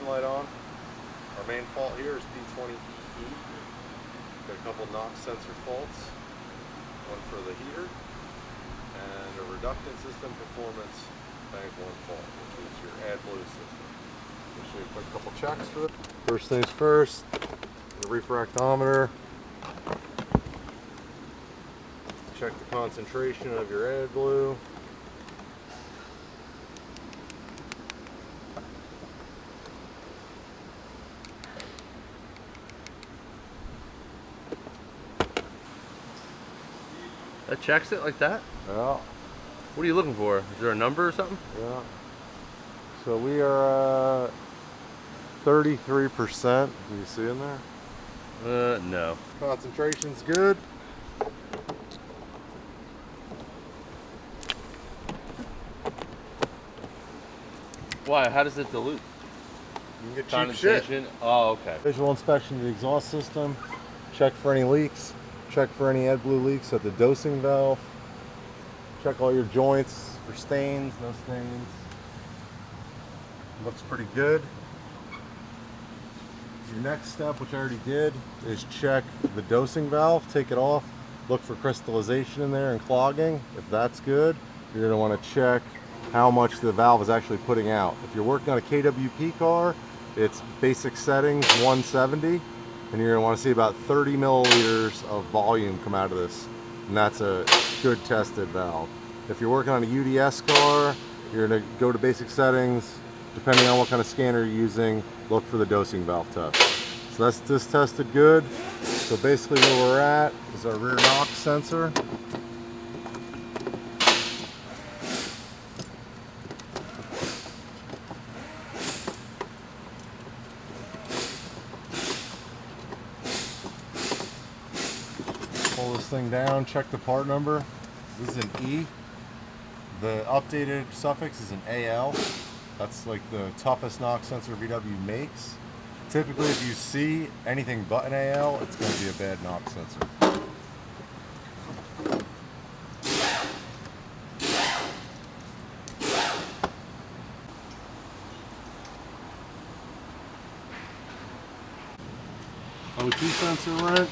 engine light on. Our main fault here is P20EE. Got a couple knock sensor faults. One for the heater and a reductant system performance bank one fault, which is your AdBlue system. I'll show you a quick couple checks for it. First things first, the refractometer. Check the concentration of your AdBlue. That checks it like that? Yeah. What are you looking for? Is there a number or something? Yeah. So we are 33%. Do you see in there? No. Concentration's good. Why? How does it dilute? You can get cheap shit. Condensation? Oh, okay. Visual inspection of the exhaust system. Check for any leaks. Check for any AdBlue leaks at the dosing valve. Check all your joints for stains, no stains. Looks pretty good. Your next step, which I already did, is check the dosing valve, take it off, look for crystallization in there and clogging. If that's good, you're gonna wanna check how much the valve is actually putting out. If you're working on a KWP car, it's basic settings 170, and you're gonna wanna see about 30 milliliters of volume come out of this. And that's a good tested valve. If you're working on a UDS car, you're gonna go to basic settings. Depending on what kind of scanner you're using, look for the dosing valve test. So that's this tested good. So basically where we're at is our rear knock sensor. Pull this thing down, check the part number. This is an E. The updated suffix is an AL. That's like the toughest knock sensor VW makes. Typically, if you see anything but an AL, it's going to be a bad knock sensor. O2 sensor wrench.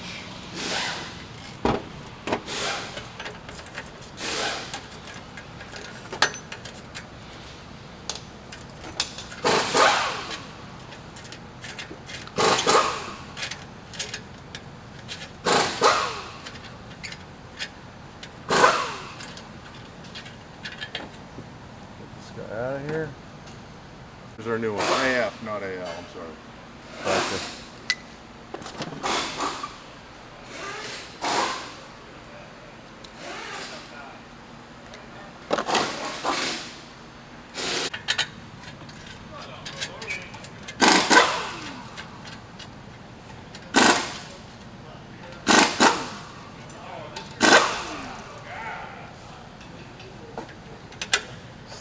Out of here. Here's our new one. AF, not AL, I'm sorry. Gotcha.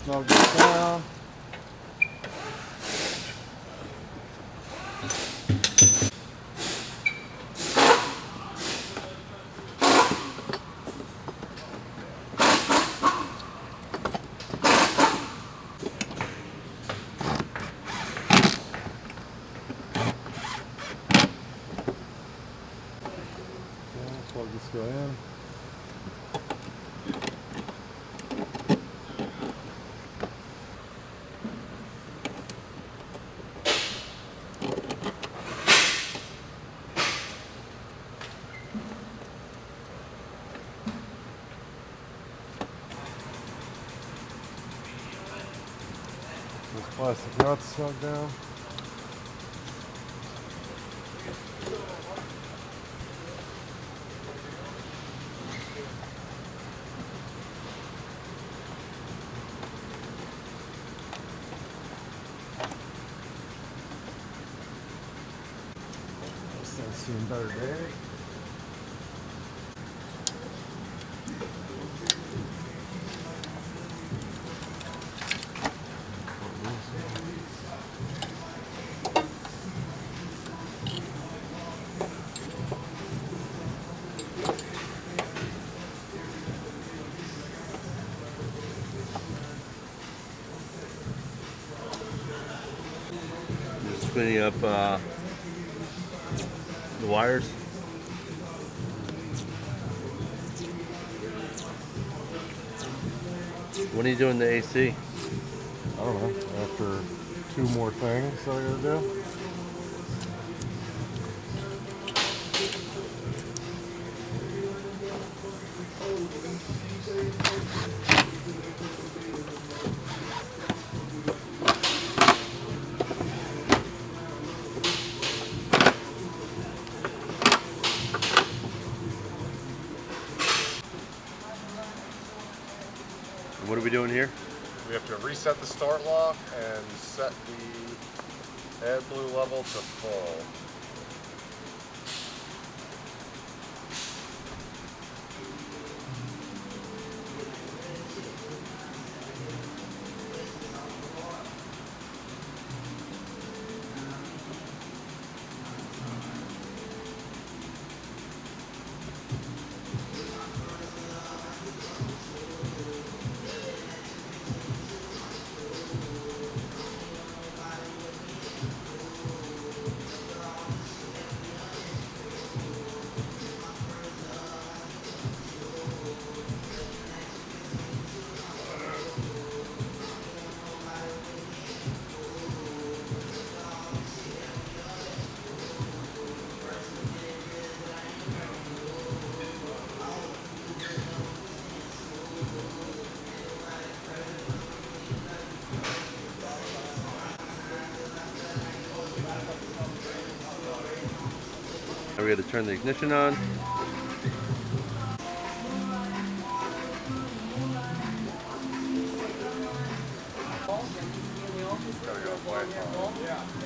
Snug this down. Plug this guy in. Those plastic nuts snug down. This thing's seen better days. cleaning up the wires. When are you doing the AC? I don't know, after 2 more things that I gotta do. What are we doing here? We have to reset the start lock and set the AdBlue level to full. Now we got to turn the ignition on. Gotta go play.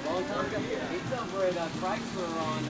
Long time ago. He's over at Chrysler on